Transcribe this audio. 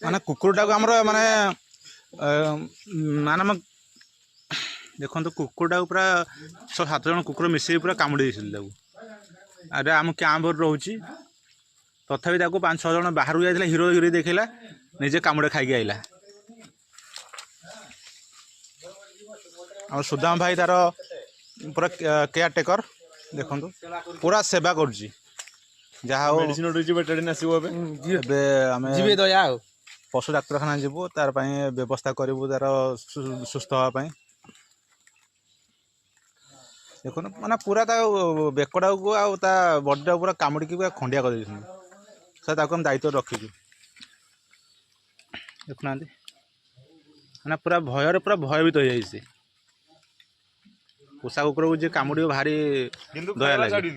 माने कुकुरटा को हमर माने माने देखो कुकुरटा पूरा 6-7 जन कुकुर मिसे पूरा कामुड़ी अरे आम कैंप रोचे तथापि 5-6 जन बाहर जाइए हिरो हिरो देखला निजे कामुड़े खाई आइला और सुदाम भाई तार पूरा केयर टेकर देखो पूरा सेवा कर पशु डाक्तखाना जीवु तार व्यवस्था करूँ तार सुस्थ हाँपाई देखो माने पूरा बेकड़ा को बडीटा पूरा कामुड़ी पूरा खंडिया कर हम दायित्व रखीचु देखुना मैंने पूरा भयर पूरा भयभीत हो जाए पोषा कुकुर को जी कामुड़ी भारी दया लगे।